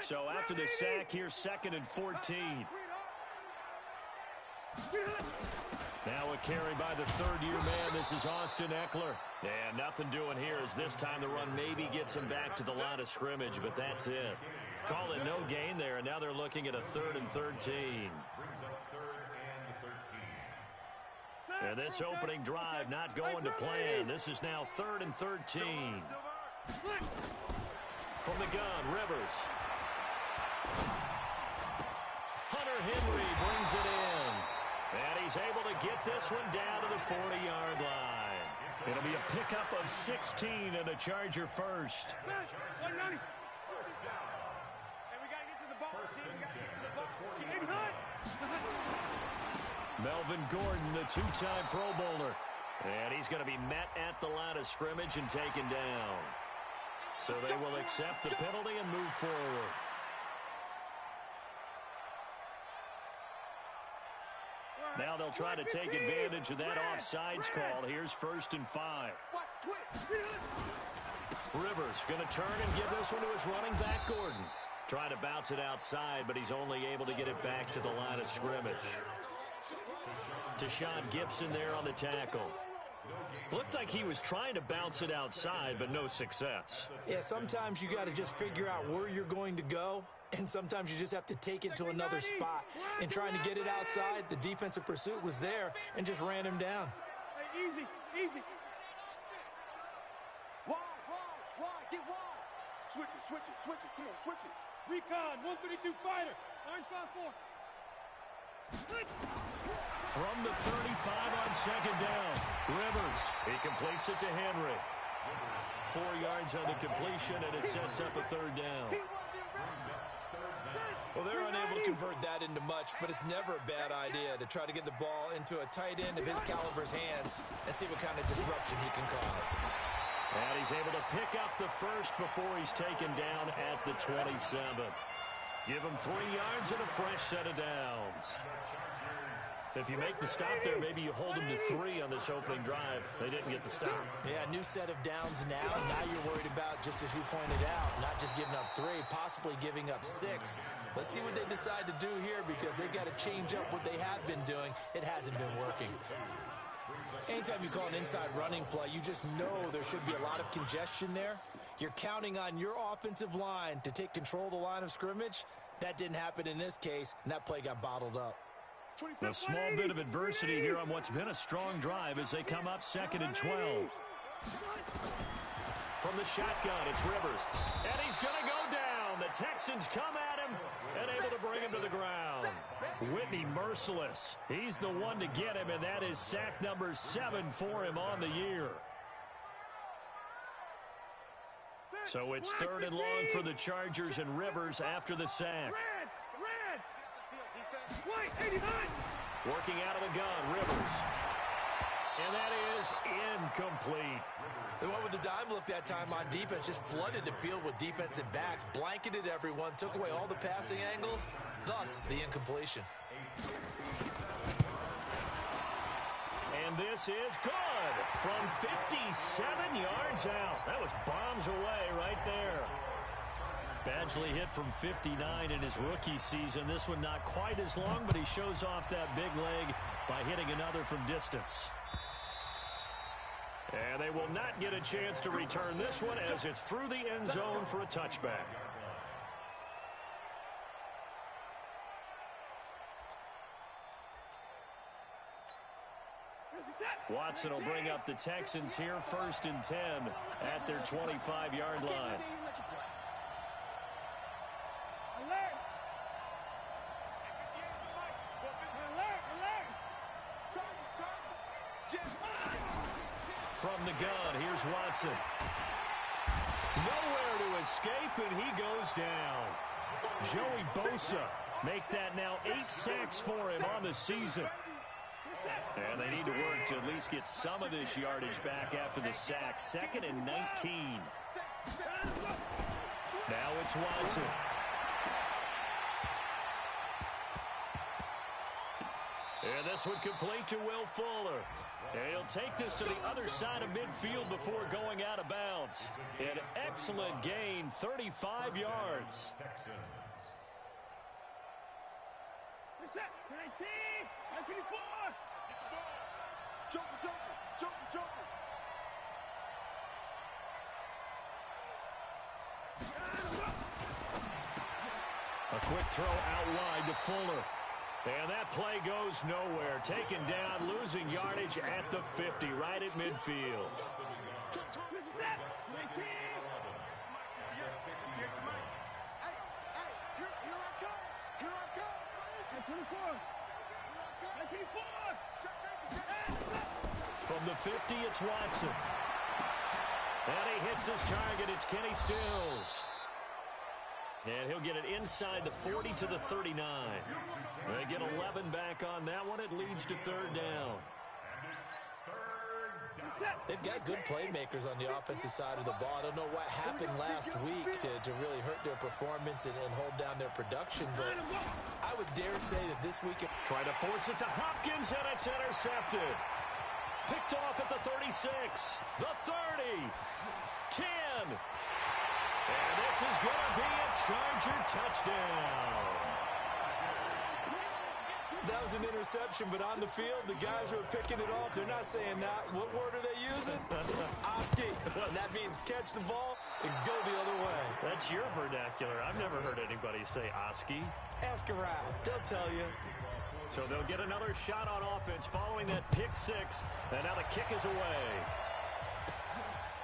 So after the sack, here's 2nd and 14. Now a carry by the third-year man. This is Austin Eckler. And nothing doing here as this time the run maybe gets him back to the line of scrimmage, but that's it. Call it no gain there, and now they're looking at a 3rd and 13. And this opening drive not going to plan. This is now 3rd and 13. From the gun, Rivers. Hunter Henry brings it in. And he's able to get this one down to the 40-yard line. It'll be a pickup of 16 and a Charger first. Melvin Gordon, the two-time Pro Bowler. And he's going to be met at the line of scrimmage and taken down. So they will accept the penalty and move forward. Now they'll try to take advantage of that offsides call. Here's 1st and 5. Rivers going to turn and give this one to his running back, Gordon. Trying to bounce it outside, but he's only able to get it back to the line of scrimmage. Deshaun Gibson there on the tackle. Looked like he was trying to bounce it outside, but no success. Yeah, sometimes you got to just figure out where you're going to go, and sometimes you just have to take it to another spot. And trying to get it outside, the defensive pursuit was there and just ran him down. Hey, easy, easy. Wide, get wide. Switch it. Come on, switch it. Recon, 132 fighter. Orange 5-4. From the 35 on 2nd down, Rivers. He completes it to Henry. 4 yards on the completion, and it sets up a 3rd down. Well, they're unable to convert that into much, but it's never a bad idea to try to get the ball into a tight end of his caliber's hands and see what kind of disruption he can cause. And he's able to pick up the first before he's taken down at the 27. Give him 3 yards and a fresh set of downs. If you make the stop there, maybe you hold them to 3 on this opening drive. They didn't get the stop. Yeah, new set of downs now. Now you're worried about, just as you pointed out, not just giving up 3, possibly giving up 6. Let's see what they decide to do here, because they've got to change up what they have been doing. It hasn't been working. Anytime you call an inside running play, you just know there should be a lot of congestion there. You're counting on your offensive line to take control of the line of scrimmage. That didn't happen in this case, and that play got bottled up. A small bit of adversity here on what's been a strong drive as they come up 2nd and 12. From the shotgun, it's Rivers. And he's going to go down. The Texans come at him and able to bring him to the ground. Whitney merciless. He's the one to get him, and that is sack number 7 for him on the year. So it's 3rd and long for the Chargers, and Rivers after the sack. Working out of the gun, Rivers. And that is incomplete. They went with the dime look that time on defense, just flooded the field with defensive backs, blanketed everyone, took away all the passing angles, thus the incompletion. And this is good from 57 yards out. That was bombs away right there. Badgley hit from 59 in his rookie season. This one not quite as long, but he shows off that big leg by hitting another from distance. And they will not get a chance to return this one as it's through the end zone for a touchback. Watson will bring up the Texans here, 1st and 10 at their 25-yard line. From the gun, here's Watson. Nowhere to escape, and he goes down. Joey Bosa make that now 8 sacks for him on the season. And they need to work to at least get some of this yardage back after the sack. 2nd and 19. Now it's Watson. And this one complete to Will Fuller. And he'll take this to the other side of midfield before going out of bounds. An excellent gain, 35 yards. Reset. 19. 24. Joker. A quick throw out wide to Fuller. And that play goes nowhere. Taken down, losing yardage at the 50, right at midfield. From the 50, it's Watson. And he hits his target. It's Kenny Stills. And he'll get it inside the 40 to the 39. They get 11 back on that one. It leads to third down. They've got good playmakers on the offensive side of the ball. I don't know what happened last week to really hurt their performance and hold down their production, but I would dare say that this week... Try to force it to Hopkins, and it's intercepted. Picked off at the 36, the 30, 10. And this is going to be a Charger touchdown. That was an interception, but on the field, the guys who are picking it off, they're not saying that. What word are they using? It's Oski. And that means catch the ball and go the other way. That's your vernacular. I've never heard anybody say Oski. Ask around. They'll tell you. So they'll get another shot on offense following that pick six. And now the kick is away.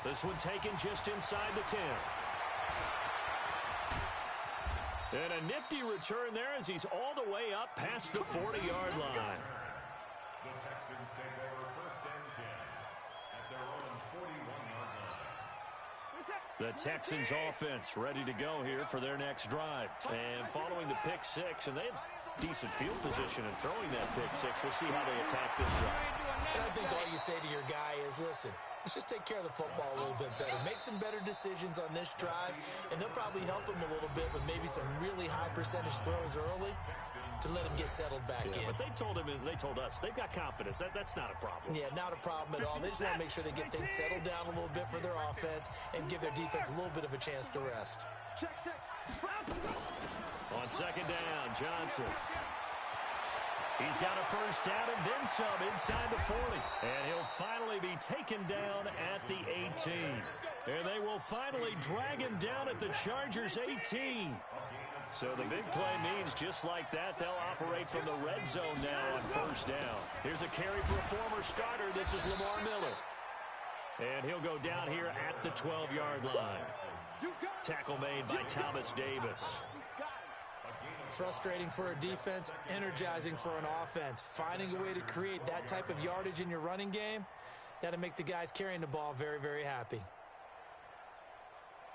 This one taken just inside the 10. And a nifty return there as he's all the way up past the 40-yard line. The Texans take over first and 10 at their own 41-yard line. The Texans offense ready to go here for their next drive. And following the pick six, and they have decent field position in throwing that pick six. We'll see how they attack this drive. And I think all you say to your guy is, listen, let's just take care of the football a little bit better. Make some better decisions on this drive, and they'll probably help him a little bit with maybe some really high percentage throws early to let him get settled back in. But they told us they've got confidence. That's not a problem. Yeah, not a problem at all. They just want to make sure they get things settled down a little bit for their offense and give their defense a little bit of a chance to rest. On second down, Johnson. He's got a first down and then some inside the 40. And he'll finally be taken down at the 18. And they will finally drag him down at the Chargers' 18. So the big play means just like that, they'll operate from the red zone now on first down. Here's a carry for a former starter. This is Lamar Miller. And he'll go down here at the 12-yard line. Tackle made by Thomas Davis. Frustrating for a defense, energizing for an offense. Finding a way to create that type of yardage in your running game, that'll make the guys carrying the ball very, very happy.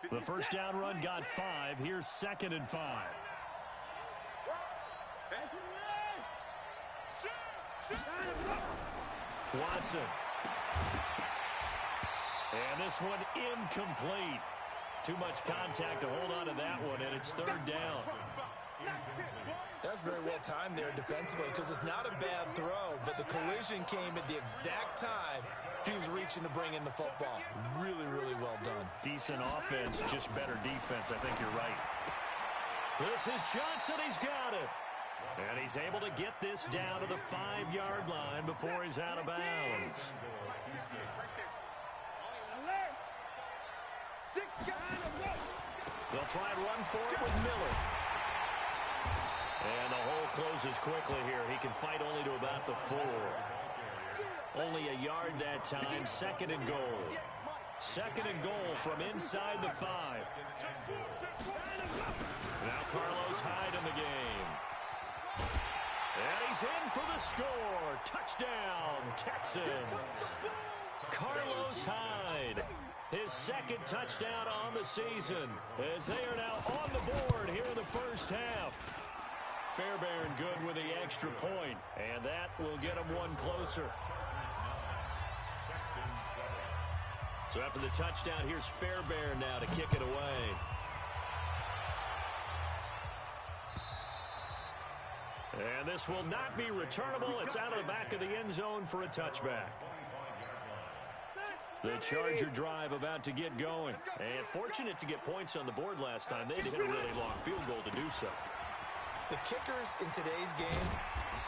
The first down run got 5. Here's 2nd and 5. Watson. And this one incomplete. Too much contact to hold on to that one, and it's 3rd down. That's very well timed there defensively because it's not a bad throw, but the collision came at the exact time he was reaching to bring in the football. Really, really well done. Decent offense, just better defense. I think you're right. This is Johnson. He's got it. And he's able to get this down to the 5-yard line before he's out of bounds. They'll try and run for it with Miller. And the hole closes quickly here. He can fight only to about the 4. Only a yard that time. 2nd and goal. 2nd and goal from inside the 5. Now Carlos Hyde in the game. And he's in for the score. Touchdown, Texans. Carlos Hyde. His 2nd touchdown on the season as they are now on the board here in the first half. Fairbairn good with the extra point, and that will get him one closer. So after the touchdown, here's Fairbairn now to kick it away. And this will not be returnable. It's out of the back of the end zone for a touchback. The Charger drive about to get going. And fortunate to get points on the board last time. They hit a really long field goal to do so. The kickers in today's game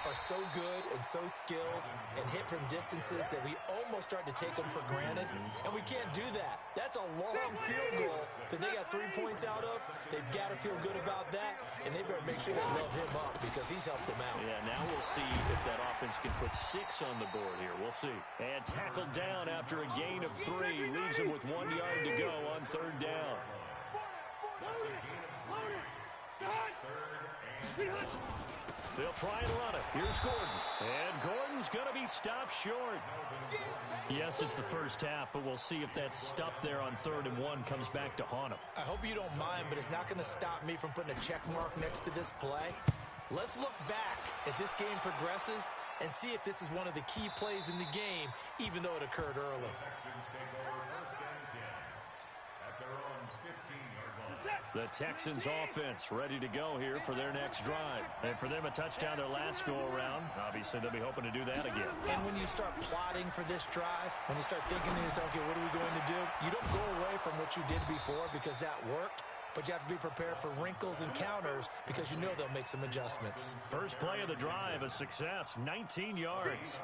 are so good and so skilled and hit from distances that we almost start to take them for granted, and we can't do that. That's a long field goal that they got 3 points out of. They've got to feel good about that, and they better make sure they love him up because he's helped them out. Yeah, now we'll see if that offense can put 6 on the board here. We'll see. And tackled down after a gain of 3. Leaves him with 1 yard to go on 3rd down. They'll try and run it. Here's Gordon. And Gordon's going to be stopped short. Yes, it's the first half, but we'll see if that stuff there on 3rd and 1 comes back to haunt him. I hope you don't mind, but it's not going to stop me from putting a check mark next to this play. Let's look back as this game progresses and see if this is one of the key plays in the game, even though it occurred early. The Texans offense ready to go here for their next drive. And for them, a touchdown their last go-around. Obviously, they'll be hoping to do that again. And when you start plotting for this drive, when you start thinking to yourself, okay, what are we going to do? You don't go away from what you did before because that worked, but you have to be prepared for wrinkles and counters because you know they'll make some adjustments. First play of the drive, a success, 19 yards.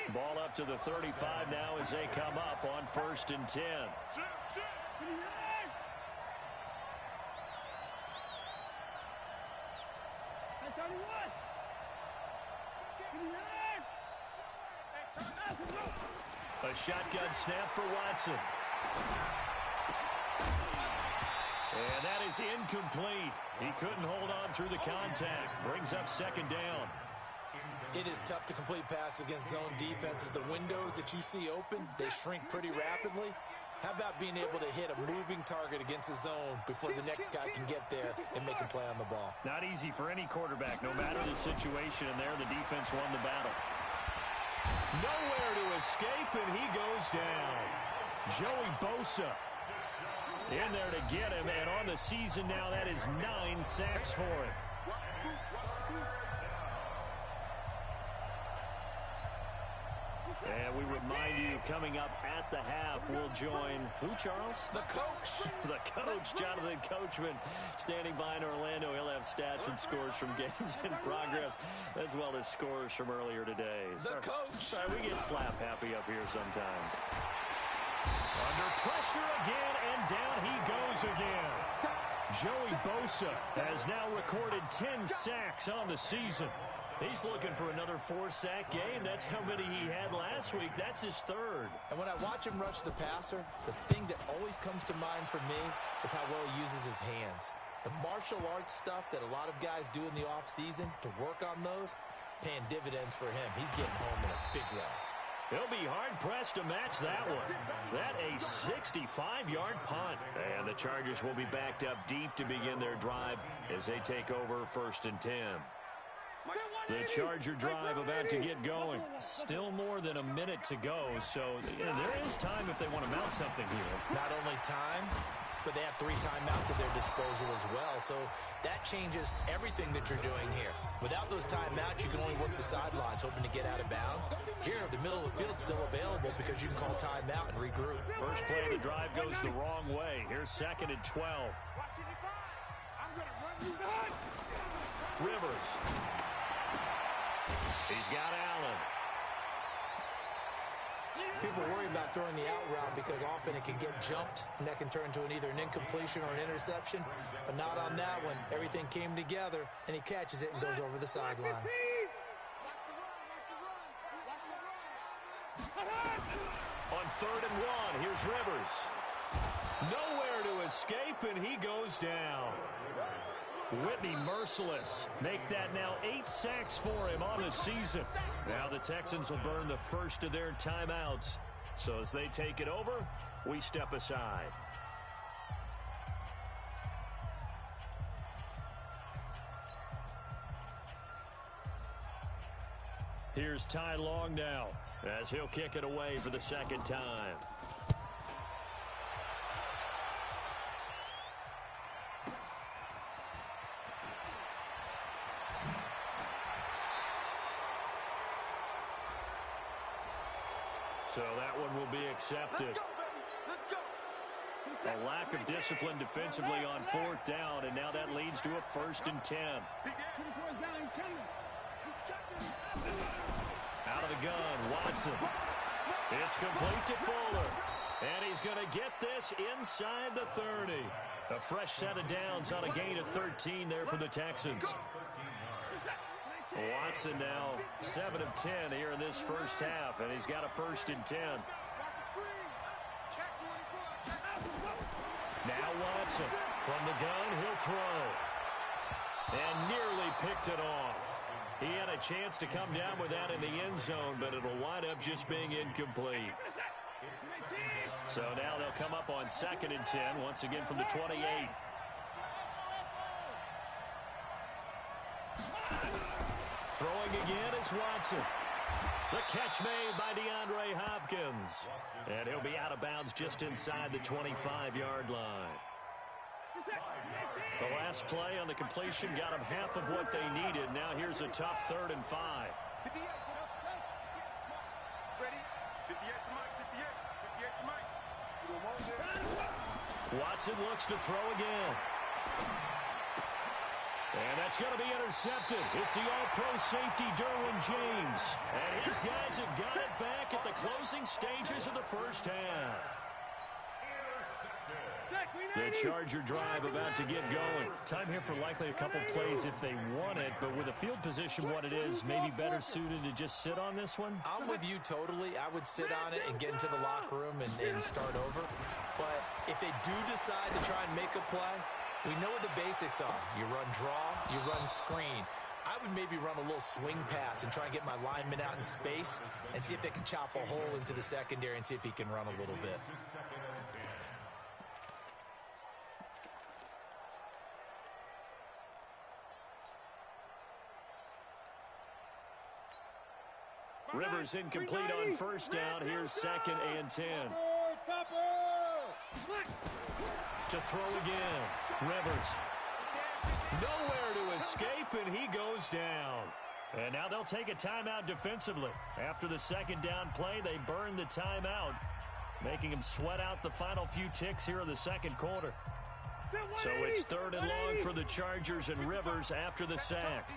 Ball up to the 35 now as they come up on 1st and 10. A shotgun snap for Watson. And that is incomplete. He couldn't hold on through the contact. Brings up 2nd down. It is tough to complete passes against zone defenses. The windows that you see open, they shrink pretty rapidly. How about being able to hit a moving target against a zone before the next guy can get there and make a play on the ball? Not easy for any quarterback, no matter the situation, and there the defense won the battle. Nowhere to escape, and he goes down. Joey Bosa in there to get him, and on the season now, that is 9 sacks for him. And we remind you, coming up at the half, we'll join who, Charles? The coach. The coach, Jonathan Coachman, standing by in Orlando. He'll have stats and scores from games in progress, as well as scores from earlier today. The coach. Sorry, we get slap happy up here sometimes. Under pressure again, and down he goes again. Joey Bosa has now recorded 10 sacks on the season. He's looking for another 4-sack game. That's how many he had last week. That's his 3rd. And when I watch him rush the passer, the thing that always comes to mind for me is how well he uses his hands. The martial arts stuff that a lot of guys do in the offseason to work on those, paying dividends for him. He's getting home in a big way. He'll be hard-pressed to match that one. That a 65-yard punt. And the Chargers will be backed up deep to begin their drive as they take over 1st and 10. The Charger drive about to get going. Still more than a minute to go, so there is time if they want to mount something here. Not only time, but they have 3 timeouts at their disposal as well, so that changes everything that you're doing here. Without those timeouts, you can only work the sidelines, hoping to get out of bounds. Here, the middle of the field's still available because you can call timeout and regroup. First play of the drive goes the wrong way. Here's 2nd and 12. Rivers. He's got Allen. People worry about throwing the out route because often it can get jumped, and that can turn into either an incompletion or an interception, but not on that one. Everything came together, and he catches it and goes over the sideline. On 3rd and 1, here's Rivers. Nowhere to escape, and he goes down. Whitney merciless. Make that now 8 sacks for him on the season. Now the Texans will burn the first of their timeouts. So as they take it over, we step aside. Here's Ty Long now as he'll kick it away for the 2nd time. So that one will be accepted. A lack of discipline defensively on 4th down, and now that leads to to a 1st and 10. Out of the gun, Watson. It's complete to Fuller. And he's going to get this inside the 30. A fresh set of downs on a gain of 13 there for the Texans. Watson now 7 of 10 here in this first half, and he's got a 1st and 10. Now Watson from the gun, he'll throw. And nearly picked it off. He had a chance to come down with that in the end zone, but it'll wind up just being incomplete. So now they'll come up on 2nd and 10, once again from the 28. Throwing again is Watson. The catch made by DeAndre Hopkins. And he'll be out of bounds just inside the 25-yard line. The last play on the completion got them half of what they needed. Now here's a tough 3rd and 5. Watson looks to throw again. And that's going to be intercepted. It's the all-pro safety, Derwin James. And his guys have got it back at the closing stages of the first half. The Charger drive about to get going. Time here for likely a couple plays if they want it, but with a field position what it is, maybe better suited to just sit on this one? I'm with you totally. I would sit on it and get into the locker room and start over. But if they do decide to try and make a play, we know what the basics are. You run draw, you run screen. I would maybe run a little swing pass and try and get my lineman out in space and see if they can chop a hole into the secondary and see if he can run a little bit. Rivers incomplete on 1st down. Here's 2nd and 10. To throw again. Rivers. Nowhere to escape, and he goes down. And now they'll take a timeout defensively. After the 2nd down play, they burn the timeout, making them sweat out the final few ticks here in the 2nd quarter. So it's 3rd and long for the Chargers and Rivers after the sack.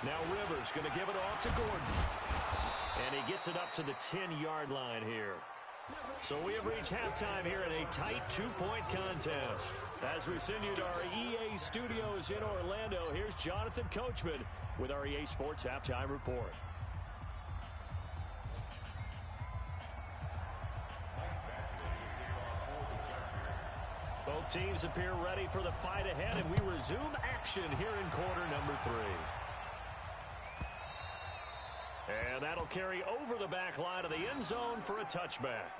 Now Rivers going to give it off to Gordon. And he gets it up to the 10-yard line here. So we have reached halftime here in a tight 2-point contest. As we send you to our EA studios in Orlando, here's Jonathan Coachman with our EA Sports Halftime Report. Both teams appear ready for the fight ahead, and we resume action here in quarter number 3. And that'll carry over the back line of the end zone for a touchback.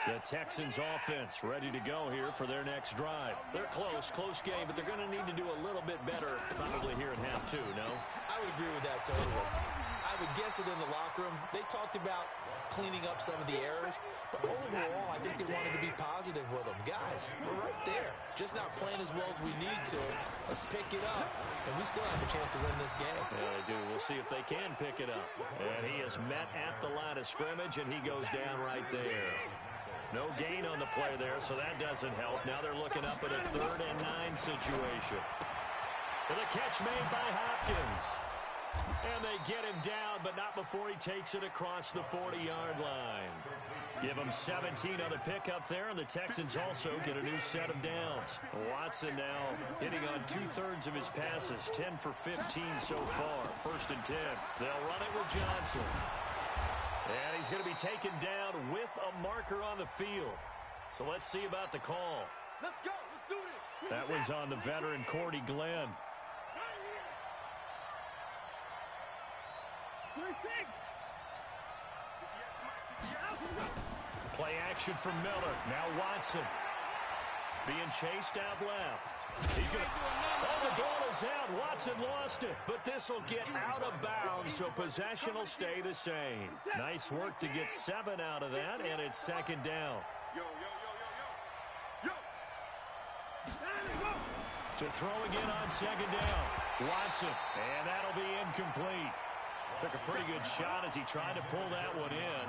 The Texans offense ready to go here for their next drive. They're close game, but they're going to need to do a little bit better probably here in half 2, no? I would agree with that totally. I would guess it in the locker room. They talked about cleaning up some of the errors, but overall, I think they wanted to be positive with them. Guys, we're right there. Just not playing as well as we need to. Let's pick it up, and we still have a chance to win this game. Yeah, they do. We'll see if they can pick it up. And he is met at the line of scrimmage, and he goes down right there. No gain on the play there, so that doesn't help. Now they're looking up at a 3rd and 9 situation. And the catch made by Hopkins. And they get him down, but not before he takes it across the 40-yard line. Give him 17 on the pickup there, and the Texans also get a new set of downs. Watson now hitting on 2/3 of his passes, 10 for 15 so far. 1st and 10. They'll run it with Johnson. And he's going to be taken down with a marker on the field. So let's see about the call. Let's go. Let's do this. That was on the veteran Cordy Glenn. Play action from Miller. Now Watson. Being chased out left. He's going to... Oh, the ball is out. Watson lost it. But this will get out of bounds, so possession will stay the same. Nice work to get 7 out of that, and it's 2nd down. To throw again on 2nd down. Watson, and that'll be incomplete. Took a pretty good shot as he tried to pull that one in.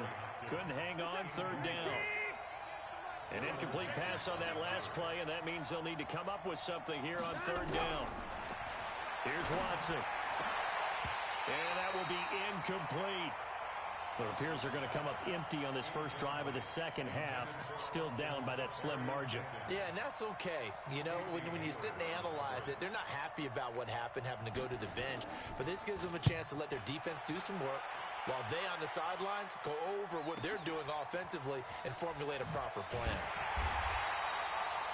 Couldn't hang on, third down. An incomplete pass on that last play, and that means they'll need to come up with something here on third down. Here's Watson. And that will be incomplete. It appears they're going to come up empty on this first drive of the second half, still down by that slim margin. Yeah, and that's okay. You know, when you sit and analyze it, they're not happy about what happened, having to go to the bench. But this gives them a chance to let their defense do some work while they on the sidelines go over what they're doing offensively and formulate a proper plan.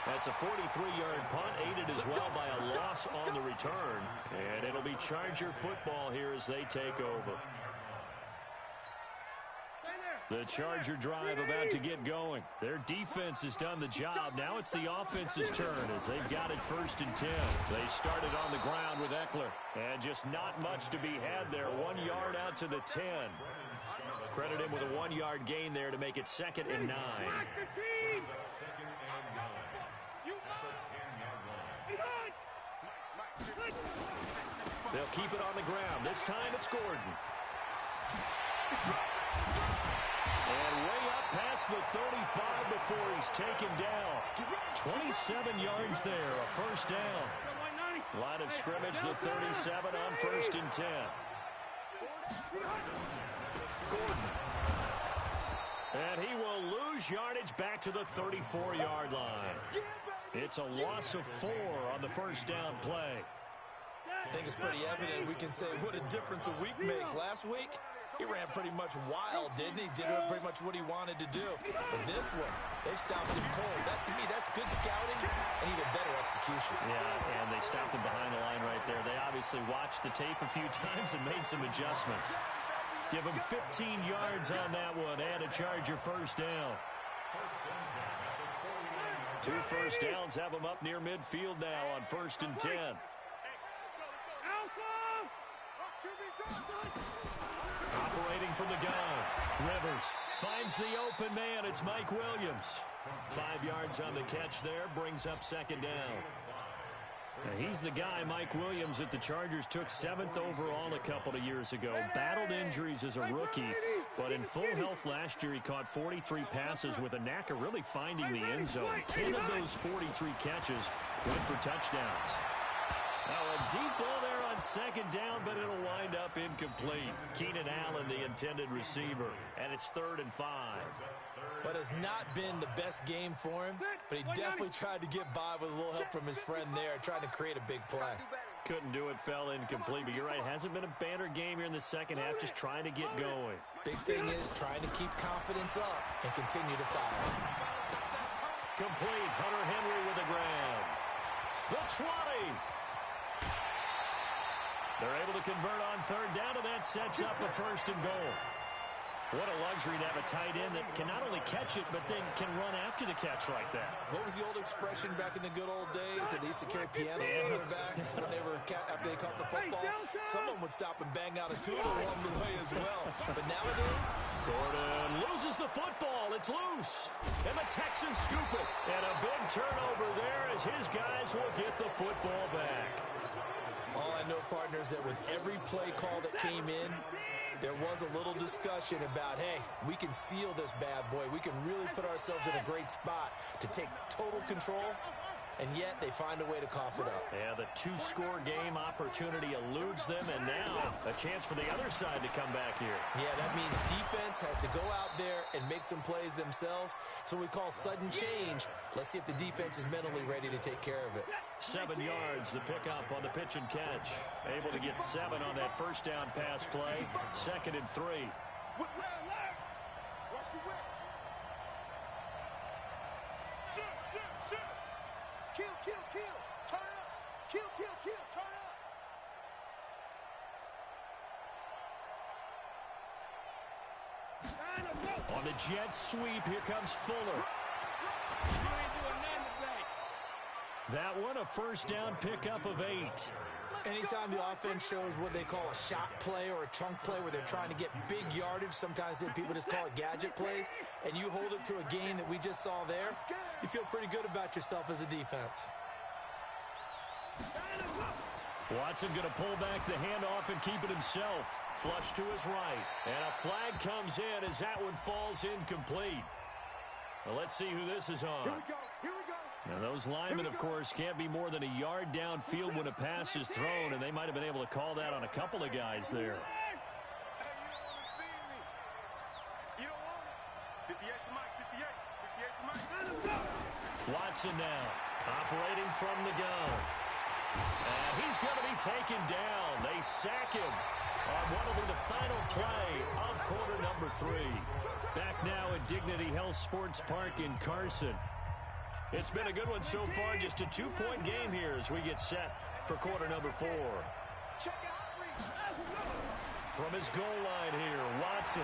That's a 43-yard punt, aided as well by a loss on the return. And it'll be Charger football here as they take over. The Charger drive about to get going. Their defense has done the job. Now it's the offense's turn as they've got it 1st and 10. They started on the ground with Eckler. And just not much to be had there. 1 yard out to the 10. Credit him with a 1-yard gain there to make it 2nd and 9. They'll keep it on the ground. This time it's Gordon. And way up past the 35 before he's taken down. 27 yards there, a 1st down. Line of scrimmage, the 37 on 1st and 10. Gordon. And he will lose yardage back to the 34-yard line. It's a loss of 4 on the 1st down play. I think it's pretty evident. We can say what a difference a week makes. Last week, he ran pretty much wild, didn't he? Did pretty much what he wanted to do. But this one, they stopped him cold. That, to me, that's good scouting and even better execution. Yeah, and they stopped him behind the line right there. They obviously watched the tape a few times and made some adjustments. Give him 15 yards on that one and a Charger 1st down. 2 first downs have him up near midfield now on 1st and 10. Operating from the gun. Rivers finds the open man. It's Mike Williams. 5 yards on the catch there. Brings up 2nd down. Now he's the guy, Mike Williams, that the Chargers took 7th overall a couple of years ago. Battled injuries as a rookie, but in full health last year, he caught 43 passes with a knack of really finding the end zone. 10 of those 43 catches went for touchdowns. Now a deep ball there on 2nd down, but it'll wind up incomplete. Keenan Allen, the intended receiver, and it's 3rd and 5. But it's not been the best game for him, but he definitely tried to get by with a little help from his friend there, trying to create a big play. Couldn't do it, fell incomplete, but you're right, hasn't been a banner game here in the second half, just trying to get going. Big thing is trying to keep confidence up and continue to fire. Complete, Hunter Henry with a grab. The 20. They're able to convert on 3rd down, and that sets up a 1st and goal. What a luxury to have a tight end that can not only catch it, but then can run after the catch like that. What was the old expression back in the good old days that they used to carry pianos on their backs when they were after they caught the football? Someone would stop and bang out a tune along the way as well. But nowadays, Gordon loses the football. It's loose. And the Texans scoop it. And a big turnover there as his guys will get the football back. All I know, partners, that with every play call that came in, there was a little discussion about, hey, we can seal this bad boy. We can really put ourselves in a great spot to take total control, and yet they find a way to cough it up. Yeah, the 2-score game opportunity eludes them, and now a chance for the other side to come back here. Yeah, that means defense has to go out there and make some plays themselves. So we call sudden change. Let's see if the defense is mentally ready to take care of it. 7 yards, the pickup on the pitch and catch. Able to get 7 on that 1st down pass play. 2nd and 3. Kill. Turn up. Kill. Turn up. On the jet sweep, here comes Fuller. That one, a 1st down pickup of 8. Anytime the offense shows what they call a shot play or a chunk play where they're trying to get big yardage, sometimes people just call it gadget plays, and you hold it to a gain that we just saw there, you feel pretty good about yourself as a defense. Watson going to pull back the handoff and keep it himself. Flush to his right. And a flag comes in as that one falls incomplete. Well, let's see who this is on. Here we go. Here we go. Now, those linemen, of course, can't be more than a yard downfield when a pass is thrown, and they might have been able to call that on a couple of guys there. Hey, you don't want to see me. You don't want it. 58 to Mike, 58 to Mike. Watson now, operating from the gun. And he's going to be taken down. They sack him on what will be the final play of quarter number 3. Back now at Dignity Health Sports Park in Carson. It's been a good one so far. Just a 2-point game here as we get set for quarter number 4. From his goal line here, Watson.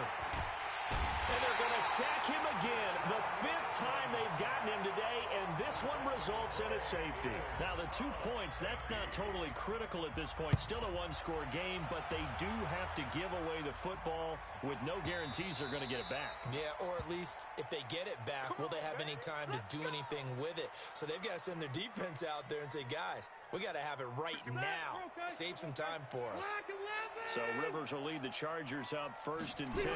And they're going to sack him again. The 5th time they've gotten him today, and this one results in a safety. Now, the 2 points, that's not totally critical at this point. Still a one-score game, but they do have to give away the football with no guarantees they're going to get it back. Yeah, or at least if they get it back, will they have any time to do anything with it? So they've got to send their defense out there and say, guys, we got to have it right now. Save some time for us. So Rivers will lead the Chargers up 1st and 10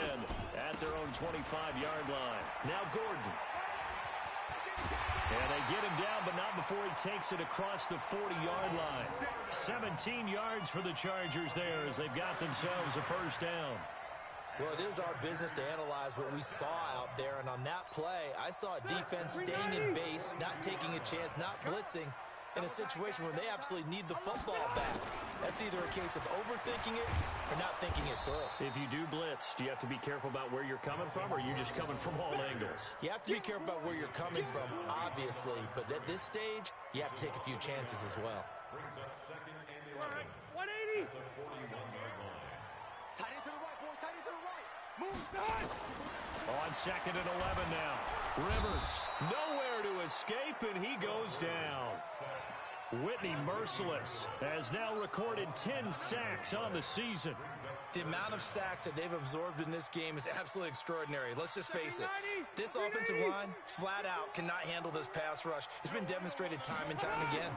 at their own 25-yard line. Now Gordon. And they get him down, but not before he takes it across the 40-yard line. 17 yards for the Chargers there as they've got themselves a 1st down. Well, it is our business to analyze what we saw out there, and on that play, I saw a defense staying in base, not taking a chance, not blitzing, in a situation where they absolutely need the football back. That's either a case of overthinking it or not thinking it through. If you do blitz, do you have to be careful about where you're coming from, or are you just coming from all angles? You have to be careful about where you're coming from, obviously, but at this stage, you have to take a few chances as well. Brings up 2nd and 11. 180. At the 41-yard line. Tight end to the right, boy. Tight end to the right. Move, son. On 2nd and 11 now. Rivers, nowhere to escape, and he goes down. Whitney Merciless has now recorded 10 sacks on the season. The amount of sacks that they've absorbed in this game is absolutely extraordinary. Let's just face it. This offensive line, flat out, cannot handle this pass rush. It's been demonstrated time and time again.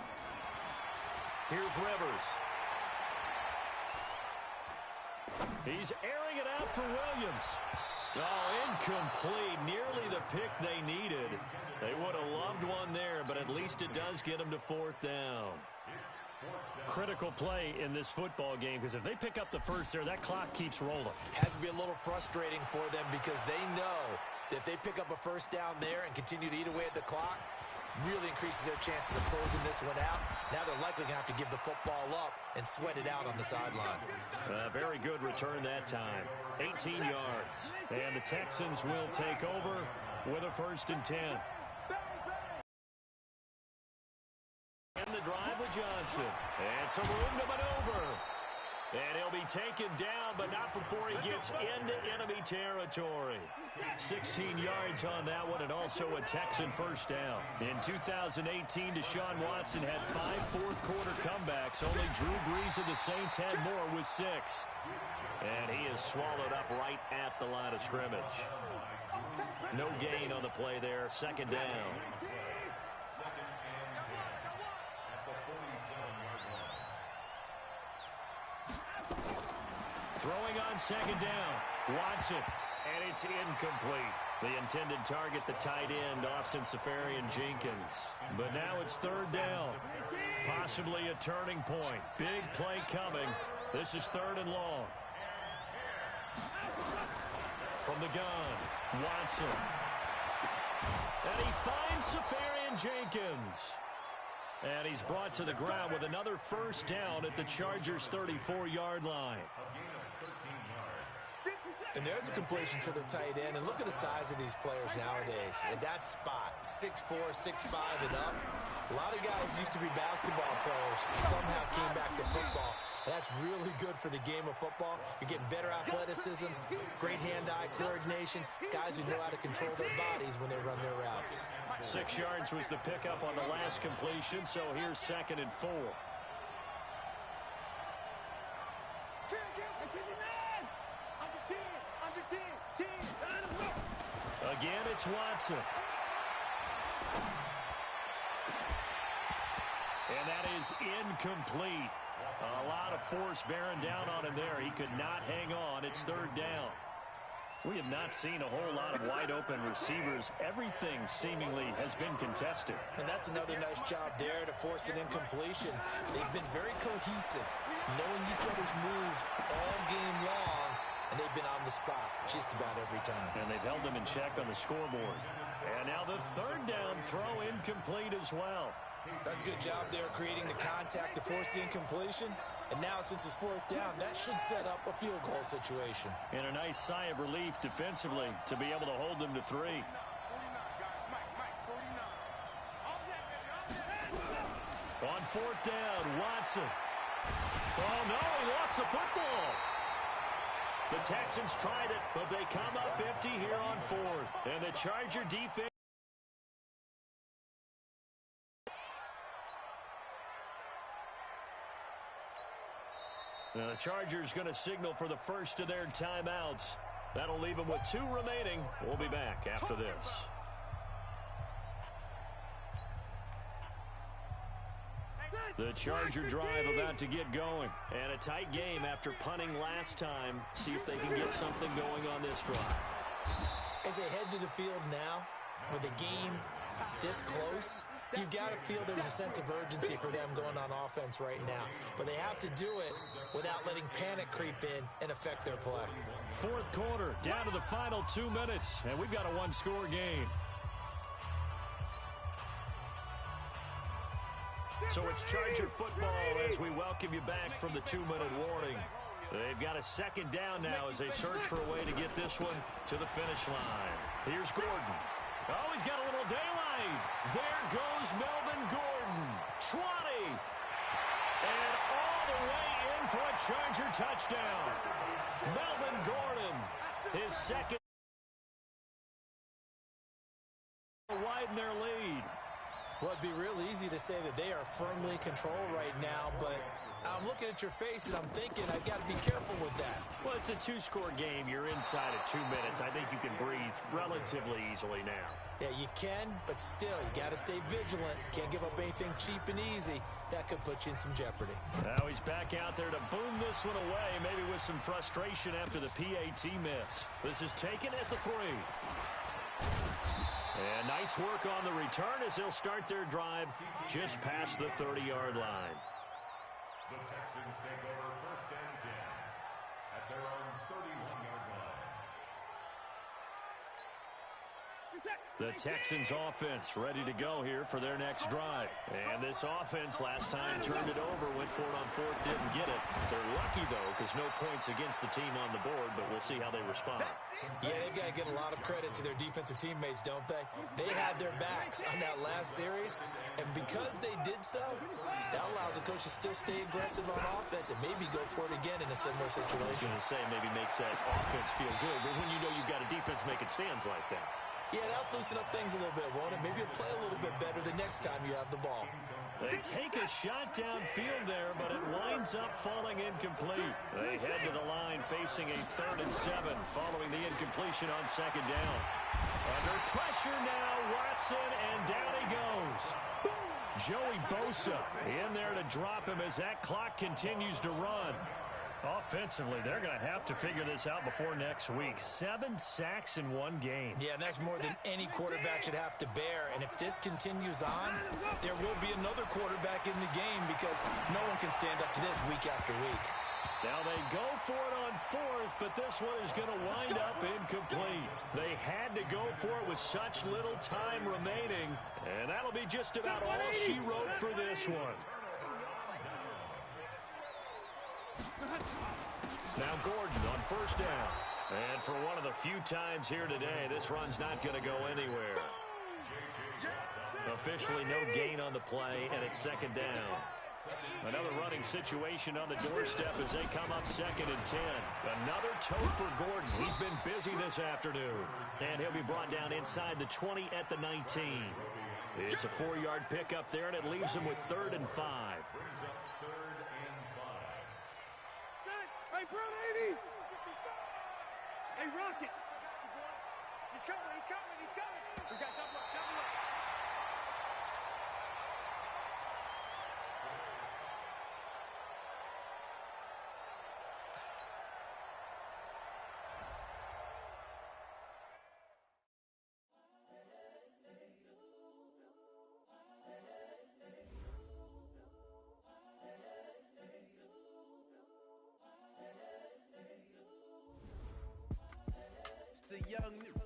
Here's Rivers. He's airing it out for Williams. Oh, incomplete. Nearly the pick they needed. They would have loved one there, but at least it does get them to 4th down. Critical play in this football game, because if they pick up the 1st there, that clock keeps rolling. Has to be a little frustrating for them because they know that if they pick up a 1st down there and continue to eat away at the clock, really increases their chances of closing this one out. Now they're likely going to have to give the football up and sweat it out on the sideline. Very good return that time. 18 yards. And the Texans will take over with a 1st and 10. And the drive with Johnson. And some room to maneuver. And he'll be taken down, but not before he gets into enemy territory. 16 yards on that one, and also a Texan 1st down. In 2018, Deshaun Watson had 5 fourth-quarter comebacks. Only Drew Brees of the Saints had more with 6. And he is swallowed up right at the line of scrimmage. No gain on the play there. 2nd down. Throwing on 2nd down. Watson. And it's incomplete. The intended target, the tight end, Austin Safarian-Jenkins. But now it's 3rd down. Possibly a turning point. Big play coming. This is 3rd and long. From the gun, Watson. And he finds Safarian-Jenkins. And he's brought to the ground with another 1st down at the Chargers' 34-yard line. And there's a completion to the tight end. And look at the size of these players nowadays. At that spot, 6'4", 6'5", and up. A lot of guys used to be basketball players, somehow came back to football. That's really good for the game of football. You're getting better athleticism, great hand-eye coordination, guys who know how to control their bodies when they run their routes. 6 yards was the pickup on the last completion, so here's 2nd and 4. Again, it's Watson. And that is incomplete. A lot of force bearing down on him there. He could not hang on. It's third down. We have not seen a whole lot of wide-open receivers. Everything seemingly has been contested. And that's another nice job there to force an incompletion. They've been very cohesive, knowing each other's moves all game long, and they've been on the spot just about every time. And they've held them in check on the scoreboard. And now the third down throw incomplete as well. That's a good job there creating the contact to force the incompletion. And now, since it's fourth down, that should set up a field goal situation. And a nice sigh of relief defensively to be able to hold them to 3. On fourth down, Watson. Oh, no, he lost the football. The Texans tried it, but they come up empty here on fourth. And the Charger defense. Now the Chargers going to signal for the first of their timeouts. That'll leave them with 2 remaining. We'll be back after this. The Charger drive about to get going. And a tight game after punting last time. See if they can get something going on this drive. As they head to the field now, with the game this close, you've got to feel there's a sense of urgency for them going on offense right now. But they have to do it without letting panic creep in and affect their play. Fourth quarter, down to the final 2 minutes, and we've got a one-score game. So it's Charger football as we welcome you back from the 2-minute warning. They've got a second down now as they search for a way to get this one to the finish line. Here's Gordon. Oh, he's got a little daylight. There goes Melvin Gordon. 20. And all the way in for a Charger touchdown. Melvin Gordon, his second. Widen their lead. Well, it'd be real easy to say that they are firmly in control right now, but I'm looking at your face and I'm thinking I've got to be careful with that. Well, it's a 2-score game. You're inside at 2 minutes. I think you can breathe relatively easily now. Yeah, you can, but still, you got to stay vigilant. Can't give up anything cheap and easy. That could put you in some jeopardy. Now he's back out there to boom this one away, maybe with some frustration after the PAT miss. This is taken at the 3. And nice work on the return as they'll start their drive just past the 30-yard line. The Texans take over first and 10 at their own 31-yard line. The Texans offense ready to go here for their next drive. And this offense last time turned it over, went for it on fourth, didn't get it. They're lucky, though, because no points against the team on the board, but we'll see how they respond. Yeah, they've got to get a lot of credit to their defensive teammates, don't they? They had their backs on that last series, and because they did so, that allows the coach to still stay aggressive on offense and maybe go for it again in a similar situation. I was going to say maybe makes that offense feel good, but when you know you've got a defense making stands like that. Yeah, that'll loosen up things a little bit, won't it? Maybe you'll play a little bit better the next time you have the ball. They take a shot downfield there, but it winds up falling incomplete. They head to the line facing a 3rd and 7 following the incompletion on second down. Under pressure now, Watson, and down he goes. Joey Bosa in there to drop him as that clock continues to run. Offensively, they're going to have to figure this out before next week. 7 sacks in one game. Yeah, and that's more than any quarterback should have to bear. And if this continues on, there will be another quarterback in the game because no one can stand up to this week after week. Now they go for it on fourth, but this one is going to wind up incomplete. They had to go for it with such little time remaining, and that'll be just about all she wrote for this one. Now Gordon on first down. And for one of the few times here today, this run's not going to go anywhere. Officially no gain on the play, and it's second down. Another running situation on the doorstep as they come up 2nd and 10. Another toe for Gordon. He's been busy this afternoon. And he'll be brought down inside the 20 at the 19. It's a 4-yard pickup there, and it leaves him with 3rd and 5. Hey, Brown 80! Hey, Rocket! He's coming, he's coming, he's coming! We got double up, double up! young